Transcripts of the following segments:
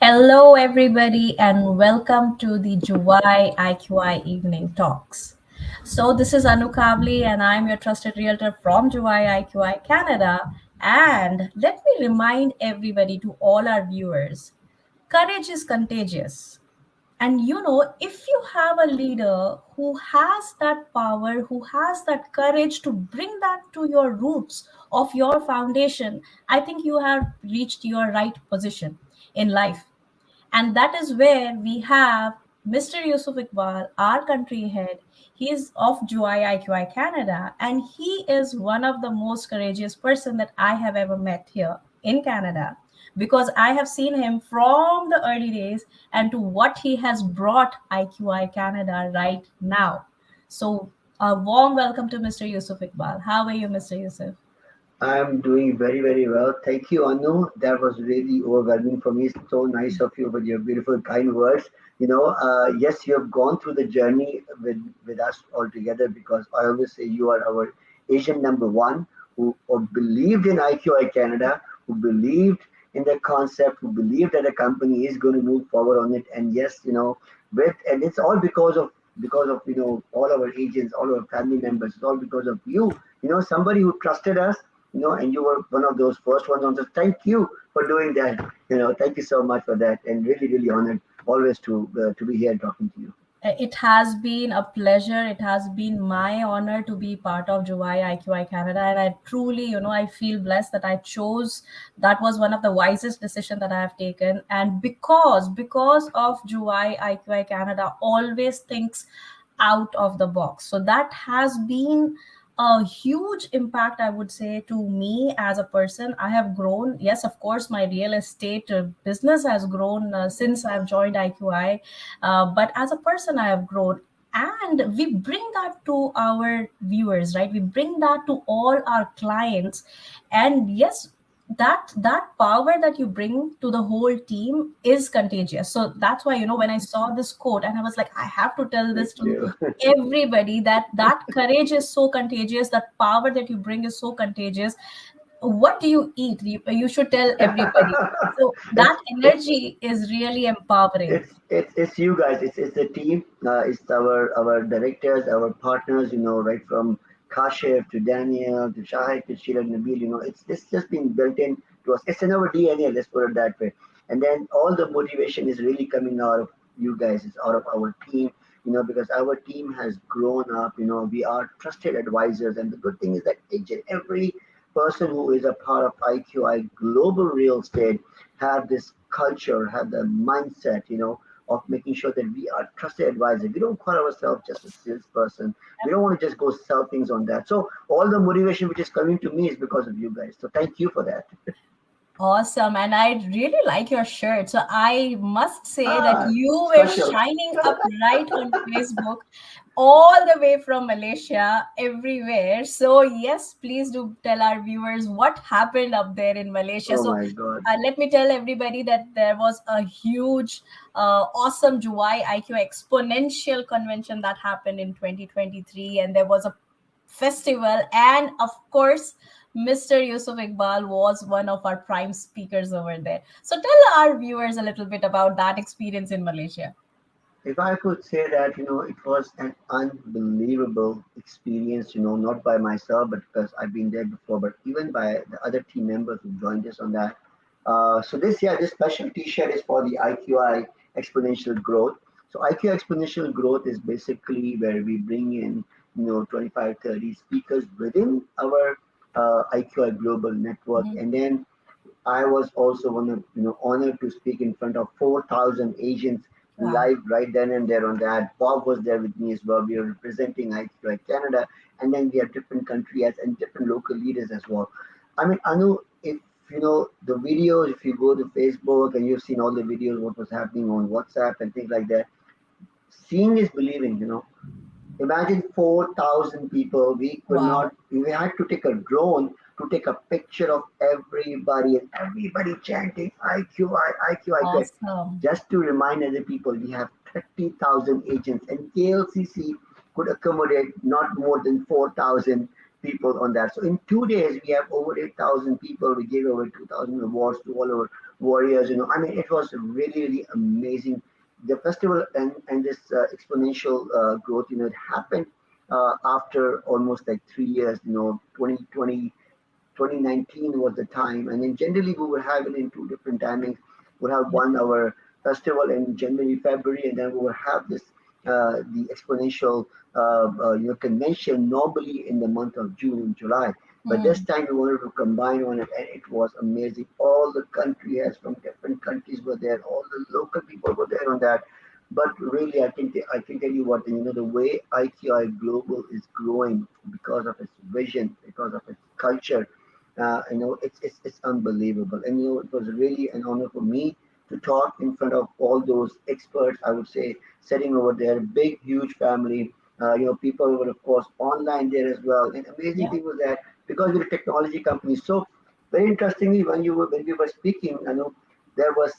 Hello, everybody, and welcome to the Juwai IQI Evening Talks. So, this is Anu Kabli, and I'm your trusted realtor from Juwai IQI Canada. And let me remind everybody, to all our viewers, courage is contagious. And if you have a leader who has that power, who has that courage to bring that to your roots of your foundation, I think you have reached your right position in life. And that is where we have Mr. Yousaf Iqbal, our country head. He is of Juwai IQI Canada, and he is one of the most courageous person that I have ever met here in Canada, because I have seen him from the early days and to what he has brought IQI Canada right now. So a warm welcome to Mr. Yousaf Iqbal. How are you, Mr. Yousaf? I'm doing very, very well. Thank you, Anu. That was really overwhelming for me. So nice of you with your beautiful, kind words. Yes, you have gone through the journey with us all together because I always say you are our Asian number one who believed in IQI Canada, who believed in the concept, who believed that the company is going to move forward on it. And yes, and it's all because of all our agents, all our family members. It's all because of you. Somebody who trusted us, and you were one of those first ones on. So thank you for doing that. Thank you so much for that, and really, really honored always to be here talking to you. It has been a pleasure. It has been my honor to be part of Juwai IQI Canada. And I truly, I feel blessed that I chose, that was one of the wisest decisions that I have taken. And because of Juwai IQI Canada always thinks out of the box. So that has been a huge impact, I would say, to me as a person. I have grown. Yes, of course, my real estate business has grown since I've joined IQI, but as a person, I have grown. And we bring that to our viewers, right? We bring that to all our clients. And yes, that power that you bring to the whole team is contagious. So that's why, when I saw this quote, and I was like, I have to tell Thank this to you. everybody, that courage is so contagious, that power that you bring is so contagious. What do you eat? You should tell everybody. So it's that it's energy is really empowering. it's you guys. It's the team. It's our directors, our partners. Right from Kashif to Daniel to Shahid to Sheila Nabil. It's just been built in to us. It's in our DNA. Let's put it that way. And then all the motivation is really coming out of you guys. It's out of our team. Because our team has grown up. We are trusted advisors, and the good thing is that each and every person who is a part of IQI Global Real Estate have this culture, have the mindset, of making sure that we are trusted advisor. We don't call ourselves just a salesperson. We don't want to just go sell things on that. So all the motivation which is coming to me is because of you guys. So thank you for that. Awesome. And I really like your shirt. So I must say that Ah, you were special. shining up right on Facebook, all the way from Malaysia, everywhere. So, yes, please do tell our viewers what happened up there in Malaysia. Oh So, my God. let me tell everybody that there was a huge, awesome Juwai IQ exponential convention that happened in 2023. And there was a festival. And of course, Mr. Yusuf Iqbal was one of our prime speakers over there. So tell our viewers a little bit about that experience in Malaysia. If I could say that, it was an unbelievable experience, not by myself, but because I've been there before, but even by the other team members who joined us on that. So this special T-shirt is for the IQI Exponential Growth. So IQI Exponential Growth is basically where we bring in, 25, 30 speakers within our IQI Global Network. Mhm. And then I was also honored to speak in front of 4,000 agents Wow. live right then and there on that. Bob was there with me as well. We were representing IQI Canada, and then we have different countries and different local leaders as well. I mean, Anu, if you know the videos, if you go to Facebook and you've seen all the videos, what was happening on WhatsApp and things like that, seeing is believing. Imagine 4,000 people. We could Wow. not, we had to take a drone to take a picture of everybody and everybody chanting IQI, IQI, IQI. Awesome. Just to remind other people, we have 30,000 agents and KLCC could accommodate not more than 4,000 people on that. So in 2 days, we have over 8,000 people. We gave over 2,000 awards to all our warriors. I mean, it was really, really amazing. The festival and this exponential growth, it happened after almost like 3 years. 2019 was the time, and then generally we would have it in two different timings. We'll have Yeah. one our festival in January, February, and then we will have this the exponential convention normally in the month of June and July. But this Mm. time we wanted to combine on it, and it was amazing. All the country has from different countries were there. All the local people were there on that. But really, I can tell you what, the way IQI Global is growing because of its vision, because of its culture, it's unbelievable. And it was really an honor for me to talk in front of all those experts. I would say sitting over there, big, huge family. People were of course online there as well. And amazing Yeah. thing was that because we're a technology company, so very interestingly, when we were speaking, there was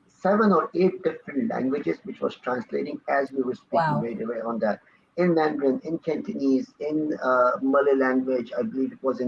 7 or 8 different languages which was translating as we were speaking Wow. right away on that, in Mandarin, in Cantonese, in Malay language. I believe it was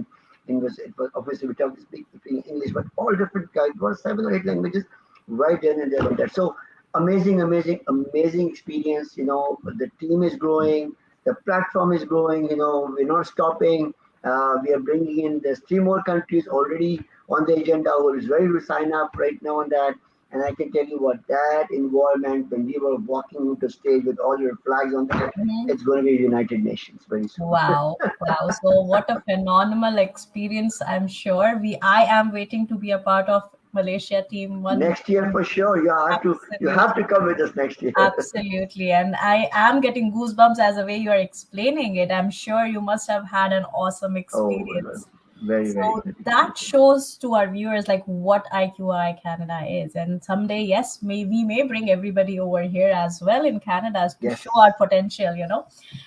obviously we talk speaking English, but all different kinds. It was 7 or 8 languages right then and there on that. So amazing, amazing, amazing experience. The team is growing, the platform is growing. We're not stopping. We are bringing in there's 3 more countries already on the agenda who is ready to sign up right now on that. And I can tell you what that involvement, when we were walking the stage with all your flags on that, Mhm. it's going to be United Nations very soon. Wow, wow. So what a phenomenal experience, I'm sure. I am waiting to be a part of Malaysia team one. Next year for sure, you have to Absolutely. come with us next year. Absolutely. And I am getting goosebumps as the way you are explaining it. I'm sure you must have had an awesome Oh, it was experience. very, very So good that experience. shows to our viewers like what IQI Canada is. And someday, yes, we may bring everybody over here as well in Canada to show our Yes, potential.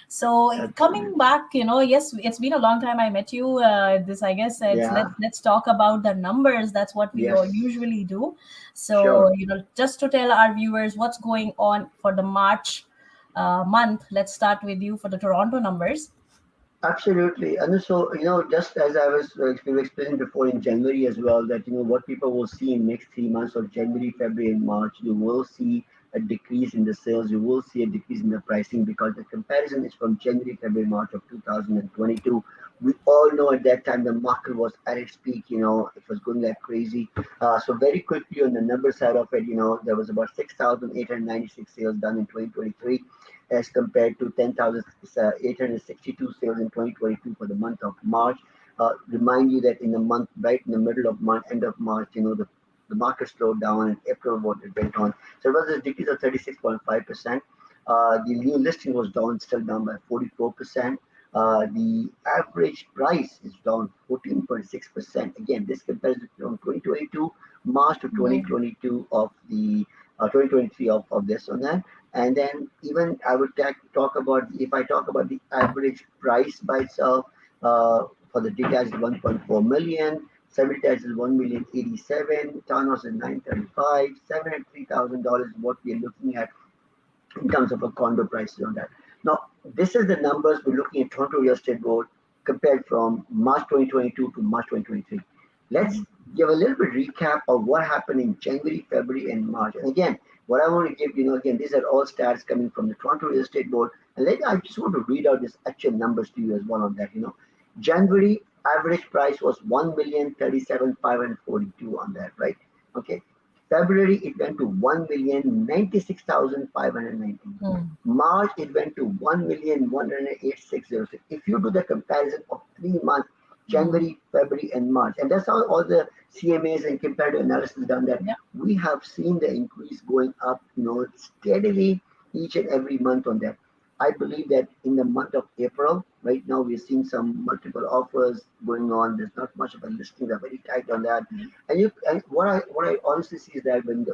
So coming absolutely. back, yes, it's been a long time I met you. This, I guess, it's Yeah, let's talk about the numbers. That's what we all yes, usually do. So sure. just to tell our viewers what's going on for the March month, let's start with you for the Toronto numbers. Absolutely. And so, just as I was we were explaining before in January as well, that, what people will see in next 3 months of January, February, and March, you will see a decrease in the sales. You will see a decrease in the pricing because the comparison is from January, February, March of 2022. We all know at that time the market was at its peak, it was going like crazy. So very quickly on the number side of it, there was about 6,896 sales done in 2023 as compared to 10,862 sales in 2022 for the month of March. Remind you that in the month, right in the middle of March, end of March, the market slowed down and April what it went on. So it was a decrease of 36.5%. The new listing was down, still down by 44%. The average price is down 14.6%. Again, this comparison from 2022 March to Mhm. 2022 of the 2023 of this on that. And then even I would talk about, if I talk about the average price by itself, for the detached is 1.4 million, semi-detached is 1,087,000, townhouse is 935, $703,000 is what we are looking at in terms of a condo prices on that. Now, this is the numbers we're looking at Toronto Real Estate Board compared from March 2022 to March 2023. Let's give a little bit recap of what happened in January, February, and March. And again, what I want to give, again, these are all stats coming from the Toronto Real Estate Board. And I just want to read out these actual numbers to you as well on that. January average price was 1,037,542 on that, right? Okay. February it went to 1,096,519. Mm. March it went to 1,108,606. If you do the comparison of 3 months, Mm. January, February, and March, and that's how all the CMAs and comparative analysis done that Yeah. we have seen the increase going up, steadily each and every month on that. I believe that in the month of April, right now we're seeing some multiple offers going on. There's not much of a listing; they're very tight on that. And what I honestly see is that in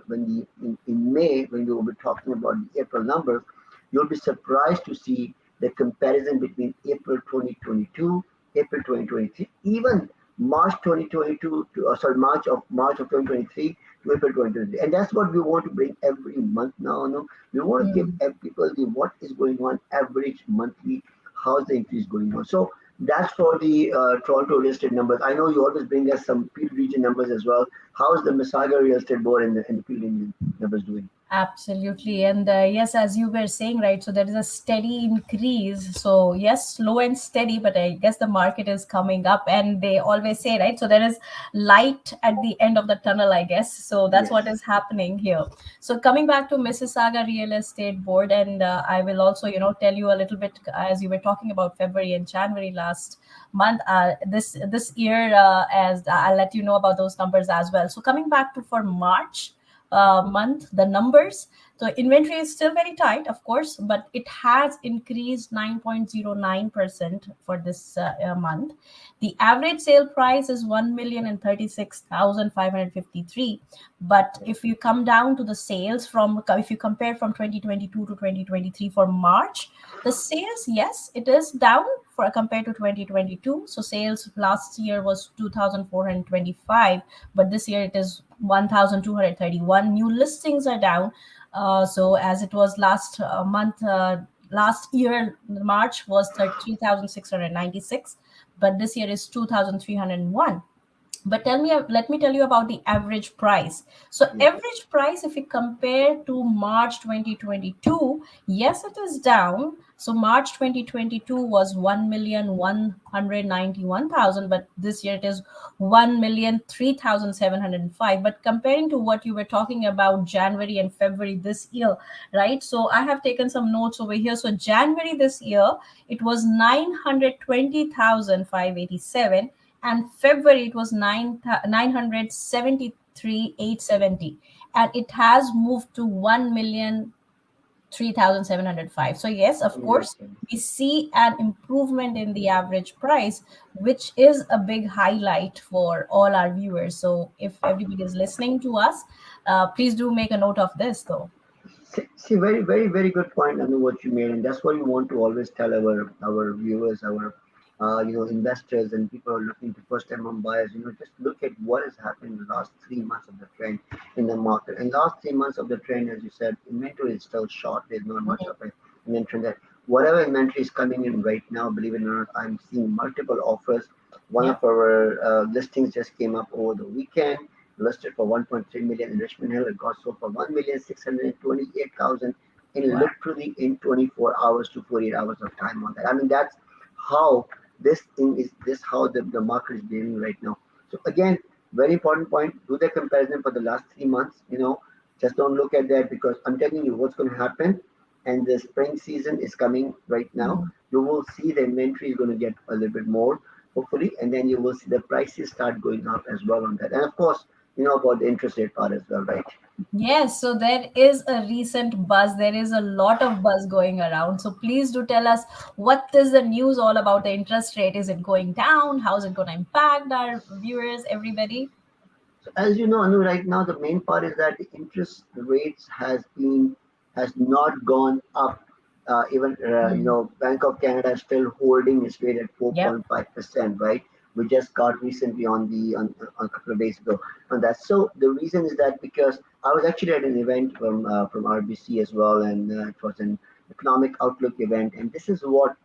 May when we will be talking about the April numbers, you'll be surprised to see the comparison between April 2022, April 2023, even March 2022 to March of 2023 to April 2023, and that's what we want to bring every month now. No, we want to give Mm. people the what is going on average monthly, how's the increase going on. So That's for the Toronto real estate numbers. I know you always bring us some Peel region numbers as well. How's the Mississauga real estate board and the Peel region numbers doing? Absolutely. And yes, as you were saying, right, so there is a steady increase. So, yes, slow and steady, but I guess the market is coming up. And they always say, right, so there is light at the end of the tunnel, I guess. So, that's what Yes. is happening here. So, coming back to Mississauga Real Estate Board, and I will also, tell you a little bit as you were talking about February and January last month. This year, as I'll let you know about those numbers as well. So, coming back to for March month, the numbers. So inventory is still very tight, of course, but it has increased 9.09% for this month. The average sale price is 1,036,553. But if you come down to the sales from, if you compare from 2022 to 2023 for March, the sales, yes, it is down for compared to 2022. So sales last year was 2,425, but this year it is 1,231. New listings are down. So as it was last month, last year March was 3,696, but this year is 2,301. But let me tell you about the average price. So Yes. average price, if you compare to March 2022, yes, it is down. So March 2022 was 1,191,000, but this year it is 1,003,705. But comparing to what you were talking about January and February this year, right? So I have taken some notes over here. So January this year, it was 920,587, and February it was 973,870, and it has moved to 1,003,705. So yes, of course, Understand. we see an improvement in the average price, which is a big highlight for all our viewers. So if everybody is listening to us, please do make a note of this, though. See, very, very, very good point. I know what you made, and that's what we want to always tell our viewers, our investors, and people who are looking to first-time home buyers. Just look at what has happened in the last 3 months of the trend in the market. And last 3 months of the trend, as you said, inventory is still short. There's not much of an inventory there. Whatever inventory is coming in right now, believe it or not, I'm seeing multiple offers. One Yeah. of our listings just came up over the weekend, listed for 1.3 million in Richmond Hill. It got sold for 1,628,000 in Wow. literally in 24 hours to 48 hours of time on that. I mean, that's how this thing is. This how the market is behaving right now. So again, very important point. Do the comparison for the last 3 months. Just don't look at that, because I'm telling you what's going to happen. And the spring season is coming right now. Mhm. You will see the inventory is going to get a little bit more, hopefully, and then you will see the prices start going up as well on that. And of course, you know about the interest rate part as well, right? Yes, so there is a recent buzz. There is a lot of buzz going around. So please do tell us, what is the news all about the interest rate? Is it going down? How is it going to impact our viewers, everybody? So as you know, Anu, right now the main part is that the interest rates has not gone up. Even Mm. Bank of Canada is still holding its rate at Yep. 4.5%, right? We just got recently on a couple of days ago on that. So the reason is that because I was actually at an event from RBC as well, and it was an economic outlook event, and this is what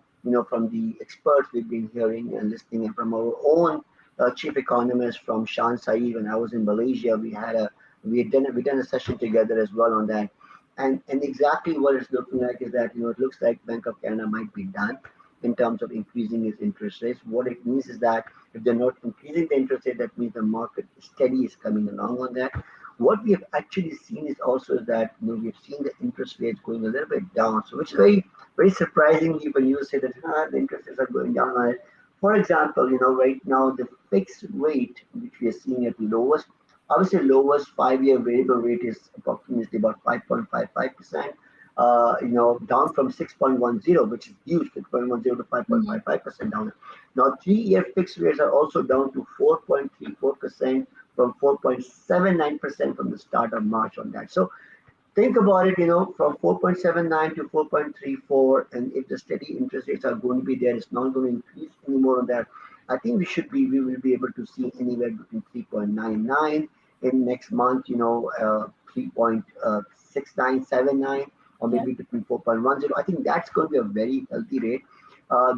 from the experts we've been hearing and listening, and from our own chief economist from Shan Saeed. When I was in Malaysia, we done a session together as well on that. And exactly what it's looking like is that it looks like Bank of Canada might be done in terms of increasing its interest rates. What it means is that if they're not increasing the interest rate, that means the market steady is coming along on that. What we have actually seen is also that we've seen the interest rates going a little bit down. So it's very, very surprisingly when you say that the interest rates are going down on it. For example, right now the fixed rate which we are seeing at lowest, obviously lowest 5-year variable rate is approximately about 5.55%. Down from 6.10, which is huge, 6.10 to Mhm. 5.55% down. Now, 3-year fixed rates are also down to 4.34% from 4.79% from the start of March on that. So think about it, from 4.79 to 4.34, and if the steady interest rates are going to be there, it's not going to increase anymore on that. I think we will be able to see anywhere between 3.99 in next month, 3.6979, or Yeah. maybe between 4.10. I think that's going to be a very healthy rate.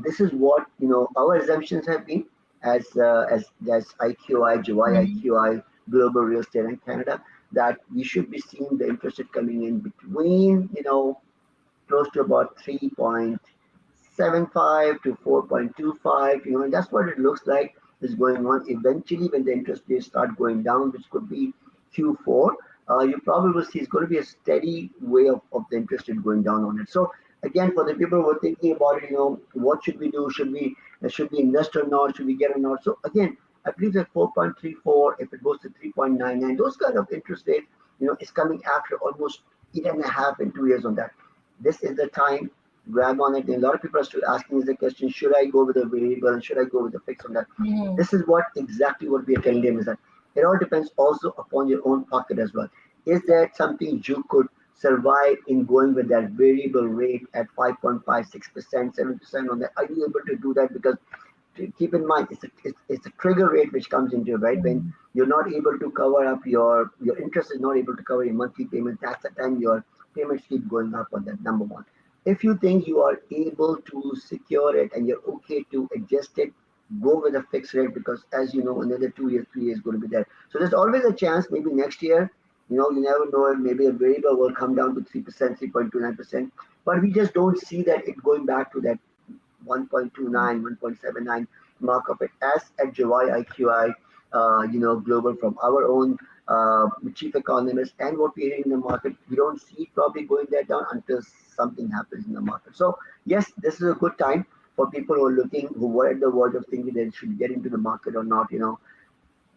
This is what our assumptions have been as IQI, Juwai Mhm. IQI, Global Real Estate in Canada, that we should be seeing the interest rate coming in between close to about 3.75 to 4.25, and that's what it looks like is going on. Eventually, when the interest rates start going down, which could be Q4, you probably will see it's going to be a steady way of the interest rate going down on it. So again, for the people who are thinking about it, what should we do? Should we invest or not? Should we get or not? So again, I believe that 4.34, if it goes to 3.99, those kind of interest rates, is coming after almost 8.5 and 2 years on that. This is the time, grab on it. And a lot of people are still asking us the question, should I go with a variable and should I go with a fix on that? Mhm. This is what exactly what we are telling them is that it all depends also upon your own pocket as well. Is there something you could survive in going with that variable rate at 5.56%, 7% on that? Are you able to do that? Because keep in mind, it's a trigger rate which comes into it, right? When Mhm. you're not able to cover up your interest is not able to cover your monthly payment. That's the time your payments keep going up on that. Number one, if you think you are able to secure it and you're okay to adjust it, go with a fixed rate, because as you know, another 2 years, 3 years going to be there. So there's always a chance. Maybe next year, you never know. Maybe a variable will come down to 3%, 3.29%, but we just don't see that it going back to that 1.29, 1.79 mark of it as at July IQI, global from our own chief economist and what we're hearing in the market. We don't see it probably going there down until something happens in the market. So yes, this is a good time for people who are looking, who were at the verge of thinking they should get into the market or not.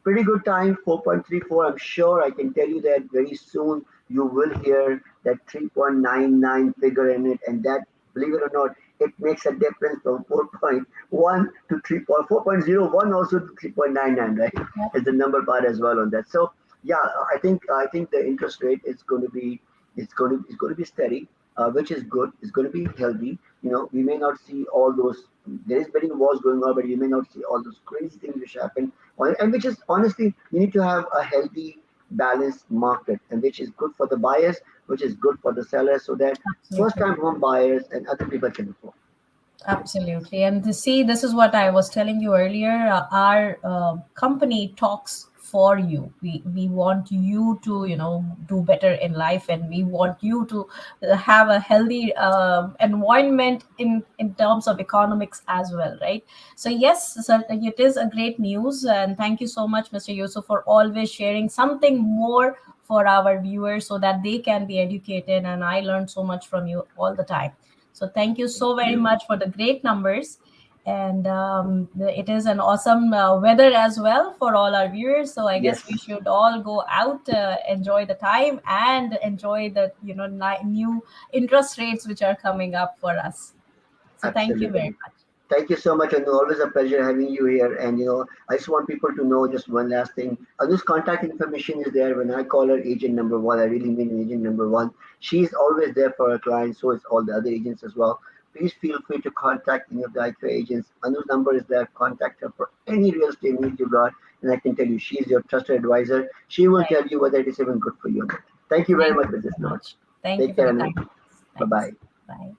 Pretty good time, 4.34. I'm sure I can tell you that very soon you will hear that 3.99 figure in it, and that, believe it or not, it makes a difference from 4.1 to 4.01 also to 3.99, right? Yep. Is the number part as well on that. So yeah, I think the interest rate is going to be it's going to be steady, which is good. It's going to be healthy. We may not see all those. There is many wars going on, but you may not see all those crazy things which happen and which is honestly, you need to have a healthy, balanced market, and which is good for the buyers, which is good for the sellers, so that first Absolutely. time home buyers and other people can afford. Absolutely. And to see, this is what I was telling you earlier. Our company talks for you. We want you to, do better in life, and we want you to have a healthy environment in terms of economics as well, right? So yes, so it is a great news, and thank you so much, Mr. Yusuf, for always sharing something more for our viewers so that they can be educated. And I learned so much from you all the time. So thank you Thank so very you. much for the great numbers. And it is an awesome weather as well for all our viewers. So I guess we Yes, should all go out, enjoy the time, and enjoy the new interest rates which are coming up for us. So thank you very absolutely. much. Thank you so much, Anu. Always a pleasure having you here. And I just want people to know just one last thing. Anu's contact information is there. When I call her agent number one, I really mean agent number one. She's always there for her clients. So is all the other agents as well. Please feel free to contact any of the IQA agents. Anu's number is there. Contact her for any real estate needs you got. And I can tell you, she's your trusted advisor. She will Thank tell you whether it is even good for you or not. Thank you very thank much you with this so note. much. Thank you Take for care, the Anu. kind words. Bye Thanks. bye. Bye.